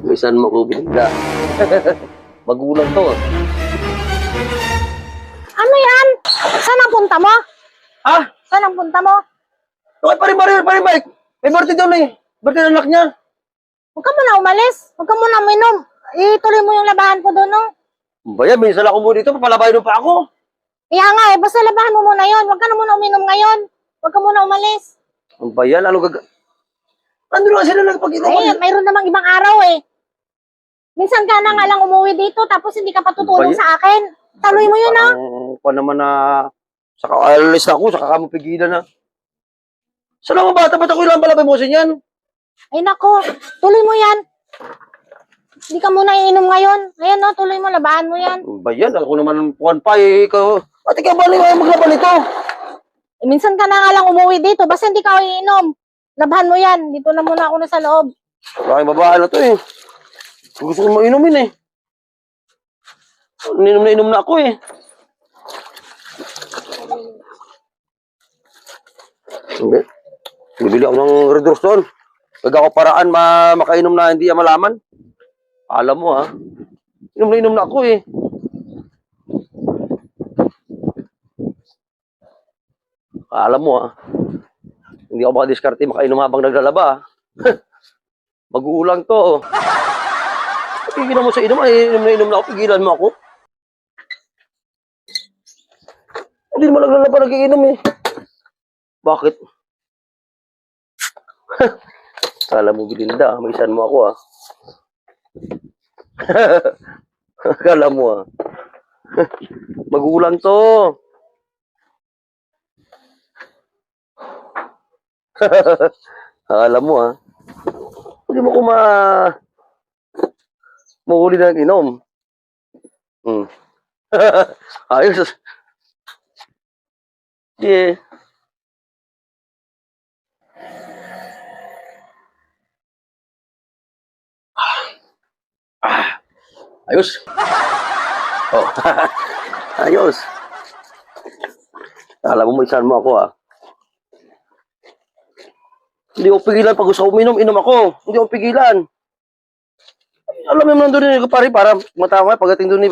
Misan mo ko binigla. Magulang to. Ano yan? Saan ang punta mo? Ha? Saan ang punta mo? Okay, pare-bike. May birthday doon eh. Birthday ng anak niya. Huwag ka muna umalis. Huwag ka muna uminom. Ituloy mo yung labahan ko doon, no? Baya, minsan ako mo dito, papalabay doon pa ako. Kaya nga eh, basta labahan mo muna yon. Huwag ka na muna uminom ngayon. Huwag ka muna umalis. Ang bayan, ano gaga... Ano na sila nagpag-inom? Eh, mayroon namang ibang araw eh. Minsan ka na nga lang umuwi dito, tapos hindi ka patutulong Bayan. sa akin. Tuloy mo yun, no? Pa naman na... Saka alis na ako, saka ka mo pigilan na. Saan ako bata? Ba't ako ilang palabay mo sin yan? Ay nako, tuloy mo yan. Hindi ka muna iinom ngayon. Ayan, no? Tuloy mo, labahan mo yan. Ang bayan, ako naman puwan pa eh. Ikaw, at ikaw ba maglaban ito? Eh, minsan ka na nga lang umuwi dito, basta hindi ka iinom. Labahan mo yan. Dito na muna ako na sa loob. Bakit babae na to eh. Gusto ko mainumin eh. Inom na ako eh. Hindi. Bibili ako ng Red Horse doon. Pag ako paraan makainom na hindi malaman. Alam mo ha. Inom na ako eh. Alam mo ha. Hindi ako makadiskarte makainom habang naglalaba. Mag-uulang to. Pigilan mo sa inom ay inom na ako. Pigilan mo ako. Hindi naman naglalaba nagiinom eh. Bakit? Alam mo, Belinda, may isan mo ako ah. Akala mo ah. Magulang to. Akala mo ah. Hindi mo ko mahuli na inom. Ayos. Yeah. Ayos. Oh. Ayos. Alam mo, isan mo ako ah. Hindi ko pigilan pag gusto ko uminom, inom ako. Hindi ko pigilan. Alam mo naman doon yung pare para matama pagdating doon ni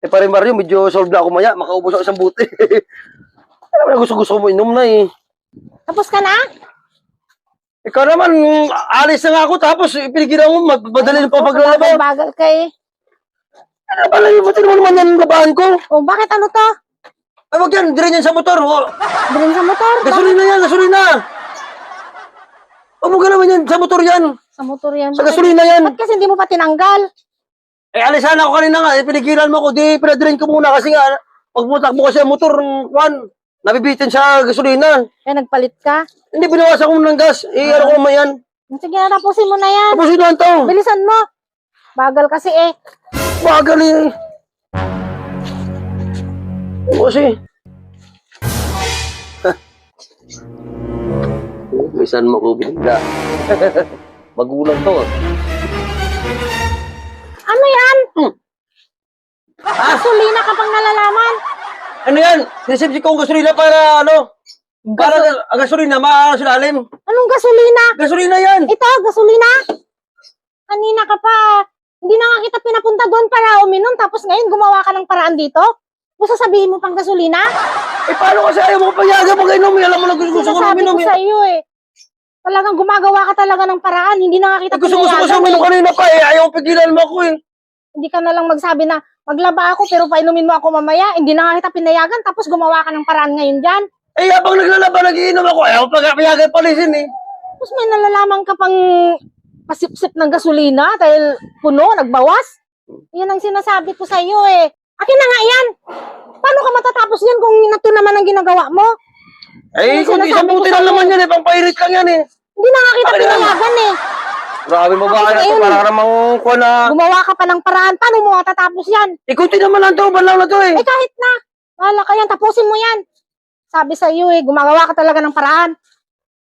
pare Mario, medyo solve na ako maya, makaubos ako isang buti. Alam mo, gusto mo inom na eh. Tapos ka na? Ikaw naman, alis na nga ako tapos pinigilan mo, magpadali pa paglalaba. Bagal ka eh. Ano ba lang, ba't mo naman yung labahan ko? Oh, bakit ano to? Ay, wag yan, dirin yan sa motor. Oh. Bilhin sa motor. Gasolina yan, gasolina. Huwag mo ka naman yan, sa motor yan. Sa motor yan. Sa gasolina yan. Ba't kasi hindi mo pa tinanggal? Eh, alisan ako kanina nga, pinigilan mo ko, di pinadirin ko muna kasi nga, pag mutakbo kasi ang motor, nabibitin sa gasolina. Kaya nagpalit ka? Hindi, binawasan ko ng gas. Eh, ano ko naman yan? Sige na, tapusin mo na yan. Tapusin naman to. Bilisan mo. Bagal kasi eh. Bagal eh. Kasi. Misan mo ko binigla. Magulang to. Ano yan? Gasolina ka pang nalalaman. Ano yan? Receive ko ang gasolina para ano? Para ang gasolina, maano sa lalim. Anong gasolina? Gasolina yan. Ito, gasolina? Kanina ka pa. Hindi na nga kita pinapunta doon para uminom, tapos ngayon gumawa ka ng paraan dito? Kung sasabihin mo pang gasolina? Eh, paano kasi ayaw mo payagan mo kayo inom? Alam mo na gusto ko Sinasabi uminom. ko sa iyo eh. Talagang gumagawa ka talaga ng paraan. Hindi na nga kita Gusto ko pinayagan uminom eh. kanina pa eh. Ayaw pigilan mo ako eh. Hindi ka na lang magsabi na maglaba ako pero painumin mo ako mamaya. Hindi na nga kita pinayagan tapos gumawa ka ng paraan ngayon dyan. Eh, habang naglalaba, nagiinom ako. Ayaw payagan palisin eh. Tapos may nalalaman ka pang pasipsip ng gasolina dahil puno, nagbawas. Yan ang sinasabi ko sa iyo eh. Akin na nga yan. Paano ka matatapos yan kung ito naman ang ginagawa mo? Eh, Ano kung isang sinasabi ko buti sa'yo? lang naman yan eh. Pampairit lang yan eh. Hindi na nga kita Akin na nga. pinayagan eh. Grabe mo ba Tapos na to? ngayon, Parang namang kuha na. Gumawa ka pa ng paraan. Paano mo matatapos yan? Ikuti naman lang to. Banlaw na to eh. Eh kahit na. Wala ka yan. Tapusin mo yan. Sabi sa iyo eh. Gumagawa ka talaga ng paraan.